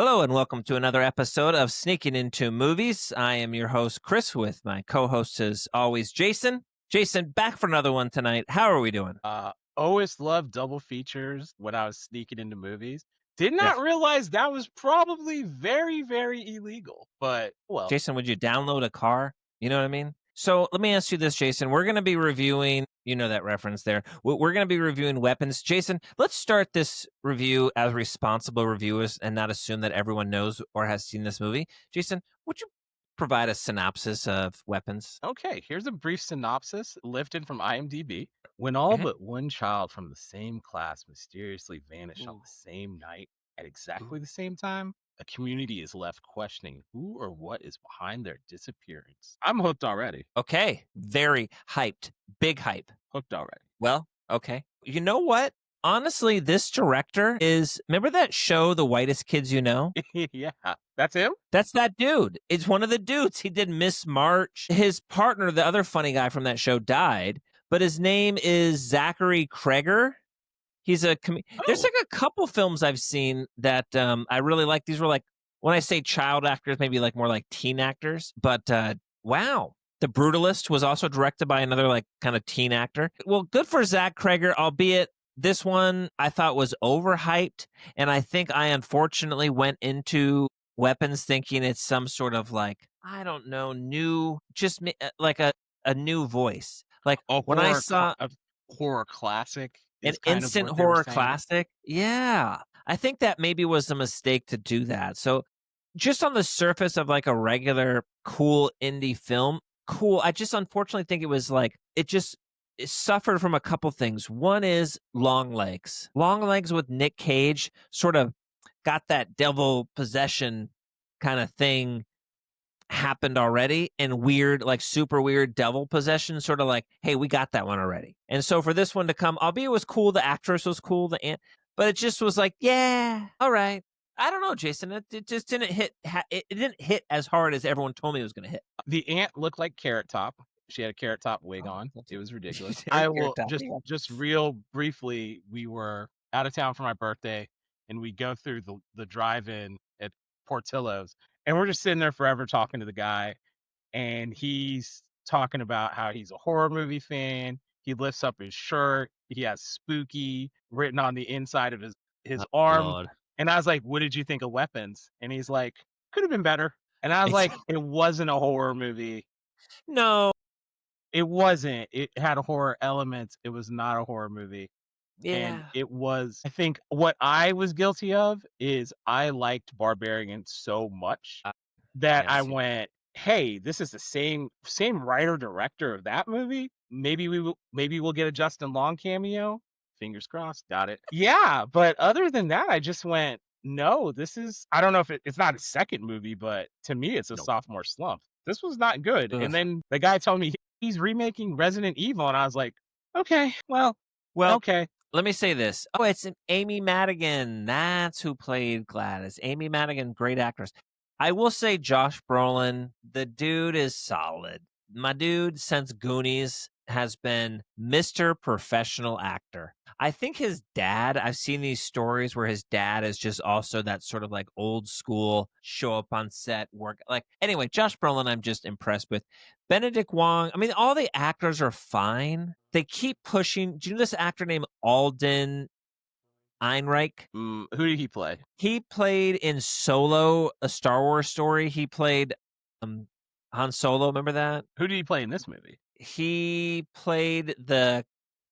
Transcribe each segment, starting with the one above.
Hello and welcome to another episode of Sneaking Into Movies. I am your host, Chris, with my co-host as always, Jason. Jason, back for another one tonight. How are we doing? Always loved double features when I was sneaking into movies. Did Yeah. not realize that was probably very, very illegal. But well, Jason, would you download a car? You know what I mean? So let me ask you this, Jason. We're going to be reviewing, you know that reference there. We're going to be reviewing weapons. Jason, let's start this review as responsible reviewers and not assume that everyone knows or has seen this movie. Jason, would you provide a synopsis of weapons? okay, here's a brief synopsis lifted from IMDb. When all Mhm. but one child from the same class mysteriously vanish on Ooh. the same night at Ooh. exactly the same time, a community is left questioning who or what is behind their disappearance. I'm hooked already. Okay, very hyped. Big hype. Hooked already. Well, okay. You know what? Honestly, this director is, remember that show, The Whitest Kids You Know? Yeah, that's him? That's that dude. It's one of the dudes. He did Miss March. His partner, the other funny guy from that show, died, but his name is Zachary Cregger. He's there's Oh, like a couple films I've seen that I really like. These were like, when I say child actors, maybe like more like teen actors. But wow. The Brutalist was also directed by another like kind of teen actor. Well, good for Zach Cregger, albeit this one I thought was overhyped. And I think I unfortunately went into Weapons thinking it's some sort of like, I don't know, new, like a new voice. Like a when I saw a horror classic an is kind of instant what they were horror saying. classic? Yeah. I think that maybe was a mistake to do that. So, just on the surface of like a regular cool indie film, cool. I just unfortunately think it was like it suffered from a couple things. One is Long Legs. Long Legs with Nick Cage sort of got that devil possession kind of thing happened already, and weird, like super weird devil possession, sort of like, hey, we got that one already. And so for this one to come, albeit it was cool, the actress was cool, but it just was like, yeah, all right. I don't know, Jason. It just didn't hit. It didn't hit as hard as everyone told me it was going to hit. The aunt looked like Carrot Top. She had a Carrot Top wig Oh, on. that's It was a ridiculous. Derek I Carrot will Top, yeah. just real briefly, we were out of town for my birthday and we go through the drive-in at Portillo's and we're just sitting there forever talking to the guy and he's talking about how he's a horror movie fan. He lifts up his shirt. He has spooky written on the inside of his Oh, arm. Lord. And I was like, "What did you think of Weapons?" And he's like, "Could have been better." And I was It's, like, "It wasn't a horror movie. no, It wasn't. It had horror elements. It was not a horror movie." And yeah, it was, I think what I was guilty of is I liked Barbarian so much I that I yes, went, "Hey, this is the same writer director of that movie. Maybe we'll get a Justin Long cameo. Fingers crossed. Got it." Yeah, but other than that, I just went, "No, this is." I don't know if it's not a second movie, but to me, it's a no. sophomore slump. This was not good. Ugh. And then the guy told me he's remaking Resident Evil, and I was like, "Okay, well, Well, okay." let me say this. Oh, it's Amy Madigan. That's who played Gladys. Amy Madigan, great actress. I will say Josh Brolin, the dude is solid. My dude, since Goonies, has been Mr. Professional Actor. I think his dad, I've seen these stories where his dad is just also that sort of like old school show up on set work. Like, anyway, Josh Brolin, I'm just impressed with. Benedict Wong, I mean, all the actors are fine. They keep pushing. Do you know this actor named Alden Ehrenreich? Who did he play? He played in Solo, a Star Wars story. He played um, Han Solo. Remember that? Who did he play in this movie? He played the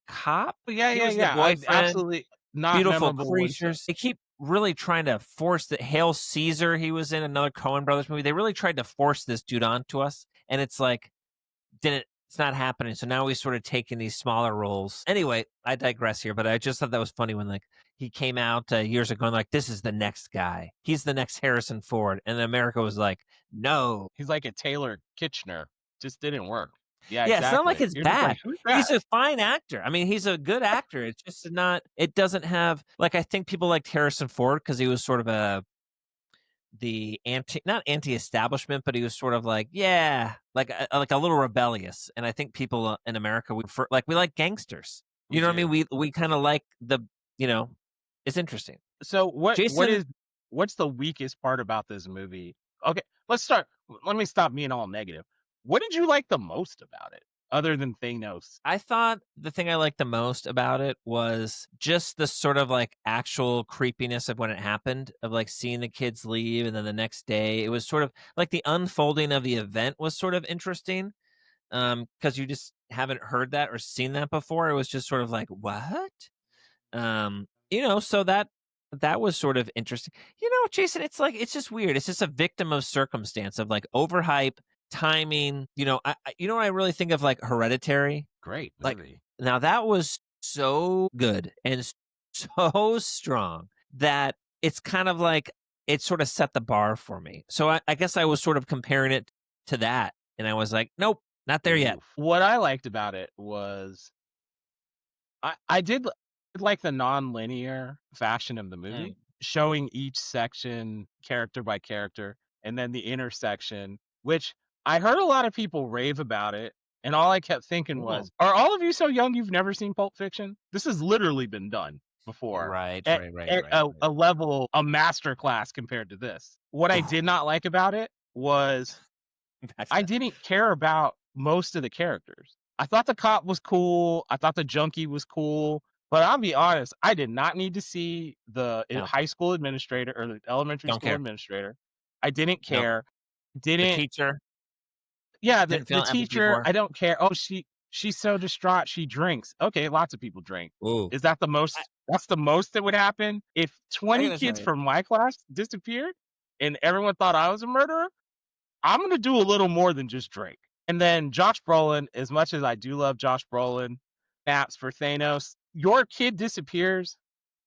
cop. Oh, yeah, He yeah, was the yeah. I boyfriend. absolutely not Beautiful memorable whatsoever. creatures. They keep really trying to force the Hail Caesar. He was in another Coen Brothers movie. They really tried to force this dude onto us, and it's like didn't. It's not happening. So now he's sort of taking these smaller roles. Anyway, I digress here, but I just thought that was funny when like he came out years ago and like this is the next guy. He's the next Harrison Ford, and America was like, no. He's like a Taylor Kitchener. Just didn't work. Yeah, Yeah, it's not like exactly. it's You're just bad. like, "Who's He's that?" a fine actor. I mean, he's a good actor. It's just not. It doesn't have like I think people liked Harrison Ford because he was sort of the not anti-establishment, but he was sort of like, yeah, like a little rebellious. And I think people in America we prefer, like we like gangsters. We You know what I mean? do. We kind of like the, you know, it's interesting. So what Jason, is what's the weakest part about this movie? Okay, let's start. Let me stop being all negative. What did you like the most about it, other than Thanos? I thought the thing I liked the most about it was just the sort of like actual creepiness of when it happened, of like seeing the kids leave and then the next day. It was sort of like the unfolding of the event was sort of interesting. Because you just haven't heard that or seen that before. It was just sort of like, what? So that was sort of interesting. Jason, it's like it's just weird. It's just a victim of circumstance of like overhype, timing. What I really think of like Hereditary. Great Like movie. now that was so good and so strong that it's kind of like it sort of set the bar for me. So I guess I was sort of comparing it to that, and I was like, nope, not there yet. Oof. What I liked about it was I did like the non-linear fashion of the Mm. movie, showing each section character by character, and then the intersection, which I heard a lot of people rave about it, and all I kept thinking Oh. was, "Are all of you so young you've never seen Pulp Fiction? This has literally been done before Right, at right, right, at right, a right. level, a master class compared to this." What I did not like about it was I Gotcha. didn't care about most of the characters. I thought the cop was cool. I thought the junkie was cool. But I'll be honest, I did not need to see the No, high school administrator or the elementary don't school care. administrator. I didn't No, care. the Didn't teacher yeah, didn't the feel empathy teacher, for. I don't care. Oh, she's so distraught, she drinks. Okay, lots of people drink. Ooh, Is that the I, most that's the most that would happen? If I 20 gotta tell kids you, from my class disappeared and everyone thought I was a murderer, I'm gonna do a little more than just drink. And then Josh Brolin, as much as I do love Josh Brolin, apps for Thanos, your kid disappears,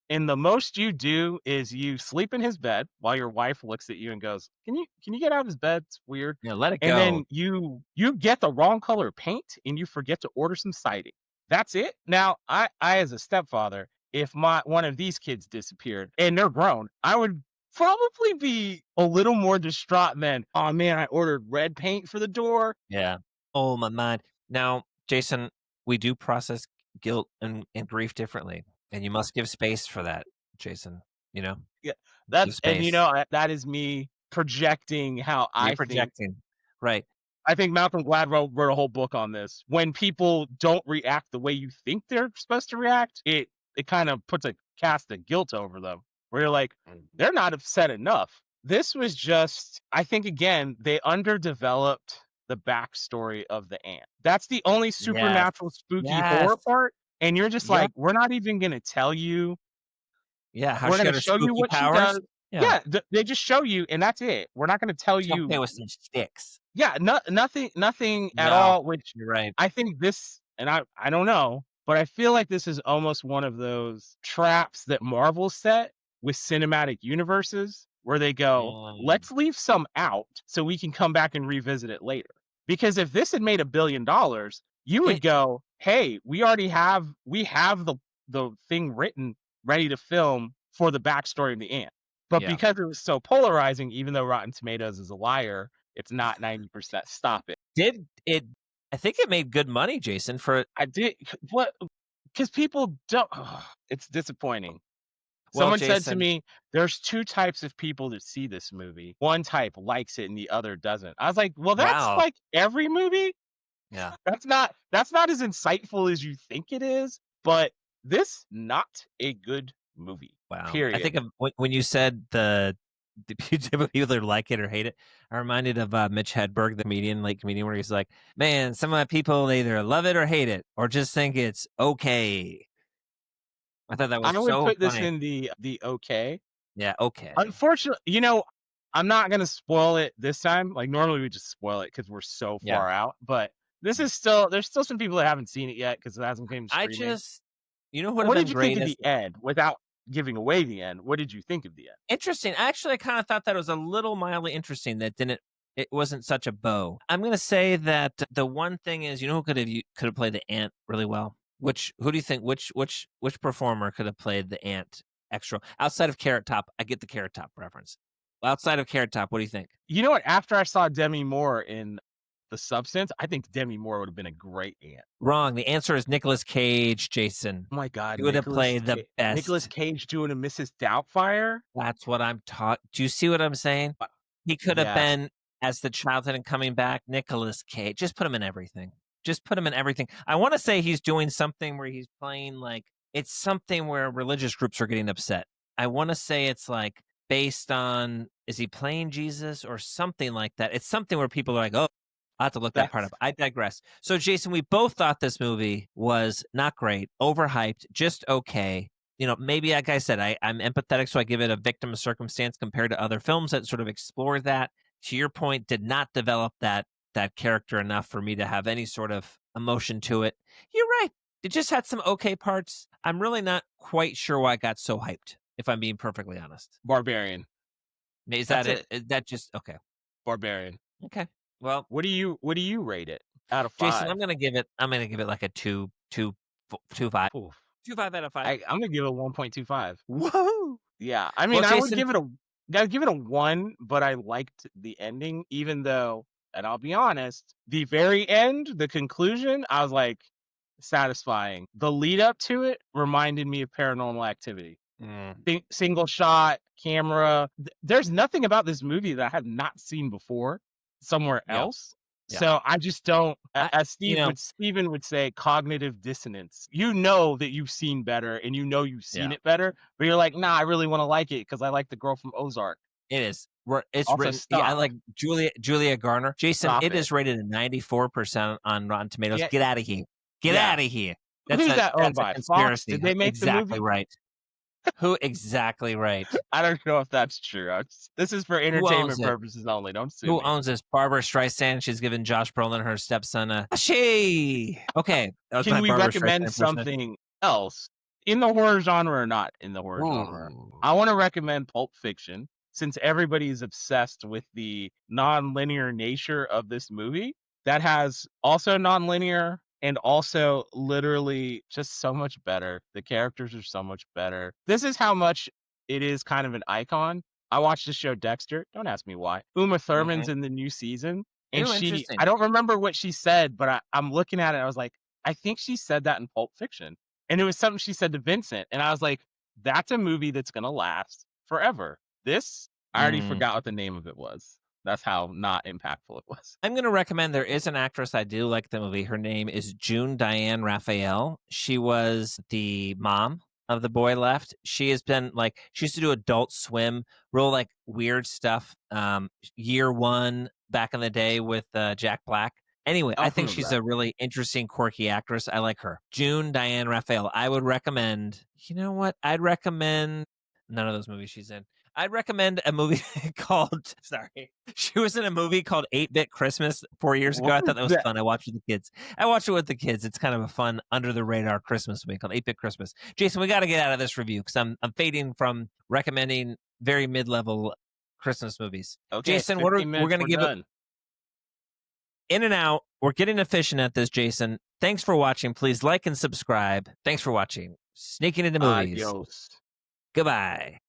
and the most you do is you sleep in his bed while your wife looks at you and goes, "Can you get out of his bed? It's weird." let it And go. then you get the wrong color paint and you forget to order some siding. That's it. Now, I as a stepfather, if my one of these kids disappeared and they're grown, I would probably be a little more distraught than, "Oh man, I ordered red paint for the door." Yeah. Oh, my mind. Now, Jason, we do process guilt and grief differently, and you must give space for that, Jason. You know, Yeah, give that's and space. that is me projecting how You're I think. projecting, right? I think Malcolm Gladwell wrote a whole book on this. When people don't react the way you think they're supposed to react, it kind of puts a cast of guilt over them, where you're like, Mhm. they're not upset enough. This was just, I think, again, they underdeveloped the backstory of the ant. That's the only Yes. supernatural, spooky Yes. horror part. And you're just Yep. like, we're not even going to tell you. Yeah. How We're she going got to her show you spooky what she does. powers. Yeah. Yeah, they just show you, and that's it. We're not going to tell She don't play you. with some sticks. Yeah, nothing at No, all, which you're right. I think this and I don't know, but I feel like this is almost one of those traps that Marvel set with cinematic universes where they go, Mm, "Let's leave some out so we can come back and revisit it later." Because if this had made $1 billion, you would it. go, "Hey, we have the thing written ready to film for the backstory of the ant." But Yeah. because it was so polarizing, even though Rotten Tomatoes is a liar, it's not 90%. Stop it. Did it? I think it made good money, Jason. For I did what because people don't it's disappointing. well, Someone said to Jason. me, "There's 2 types of people that see this movie. One type likes it and the other doesn't." I was like, "Well, that's Wow. like every movie. Yeah. That's not as insightful as you think it is, but this not a good movie, Wow. I period." think of when you said the people either like it or hate it. I reminded of Mitch Hedberg, the comedian, late comedian, where he's like, "Man, some of my people either love it or hate it, or just think it's okay." I thought that was I would so put this funny. in the okay. Yeah. Okay. Unfortunately, I'm not gonna spoil it this time. Like, normally, we just spoil it because 'cause we're so Yeah. far out, but this Yeah. is still there's still some people that haven't seen it yet because it hasn't came to I streaming. just, would have What been did you think great of as the end? Without giving away the end, what did you think of the end? interesting. Actually, I kind of thought that was a little mildly interesting. That didn't. It wasn't such a bow. I'm gonna say that the one thing is, who could have played the ant really well. Who do you think? Which performer could have played the ant extra outside of Carrot Top? I get the Carrot Top reference. Outside of Carrot Top, what do you think? You know what? After I saw Demi Moore in the substance, I think Demi Moore would have been a great aunt. Wrong. The answer is Nicolas Cage, Jason. Oh my God, He would have played the Nicolas best. Cage doing a Mrs. Doubtfire. That's what I'm taught. Do you see what I'm saying? He could have Yes. been as the childhood and coming back. Nicolas Cage. Just put him in everything. Just put him in everything. I want to say he's doing something where he's playing like it's something where religious groups are getting upset. I want to say it's like based on is he playing Jesus or something like that? It's something where people are like, oh, I'll have to look that part up. I digress. So, Jason, we both thought this movie was not great, overhyped, just okay. You know, maybe like I said, I'm empathetic, so I give it a victim of circumstance compared to other films that sort of explore that. To your point, did not develop that character enough for me to have any sort of emotion to it. You're right. It just had some okay parts. I'm really not quite sure why I got so hyped, if I'm being perfectly honest. Barbarian. Is that it? Is that just okay? Barbarian. Okay. Well, what do you rate it out of 5? Jason, I'm gonna give it like a 2.5. 2.5 out of 5. I'm gonna give it a 1.25. Whoa! Yeah, I mean, well, I would give it a 1, but I liked the ending, even though, and I'll be honest, the very end, the conclusion, I was like, satisfying. The lead up to it reminded me of Paranormal Activity. Single shot camera. There's nothing about this movie that I have not seen before somewhere else. Yeah. So I just don't, as Steven would say, cognitive dissonance. You know that you've seen better and you know you've seen it better, but you're like, nah, I really want to like it because I like the girl from Ozark. It is. It's also written. Yeah, I like Julia Garner. Jason, it is rated at 94% on Rotten Tomatoes. Get out of here. Get out of here. Who's that owned by? Fox? Did they make the movie? Right. Who exactly right? I don't know if that's true. This is for entertainment purposes only. Don't sue me. Who owns this? Barbara Streisand. She's giving Josh Brolin her stepson a she. Okay. Can we recommend something else in the horror genre or not in the horror genre? I want to recommend Pulp Fiction, since everybody is obsessed with the non-linear nature of this movie. That has also non-linear and also literally just so much better. The characters are so much better. This is how much it is kind of an icon. I watched the show Dexter. Don't ask me why. Uma Thurman's in the new season. And I don't remember what she said, but I'm looking at it. I was like, I think she said that in Pulp Fiction. And it was something she said to Vincent. And I was like, that's a movie that's going to last forever. This, I already forgot what the name of it was. That's how not impactful it was. I'm going to recommend, there is an actress I do like the movie. Her name is June Diane Raphael. She was the mom of The Boy Left. She has been she used to do Adult Swim, real weird stuff. Year One back in the day with Jack Black. Anyway, I think she's a really interesting, quirky actress. I like her. June Diane Raphael. I would recommend, you know what? I'd recommend none of those movies she's in. I'd recommend a movie called, she was in a movie called 8-Bit Christmas 4 years ago. I thought that was fun. I watched it with the kids. It's kind of a fun, under-the-radar Christmas movie called 8-Bit Christmas. Jason, we got to get out of this review because I'm fading from recommending very mid-level Christmas movies. Okay, Jason, we're going to give it in and out. We're getting efficient at this, Jason. Thanks for watching. Please like and subscribe. Thanks for watching Sneaking into Movies. Adios. Goodbye.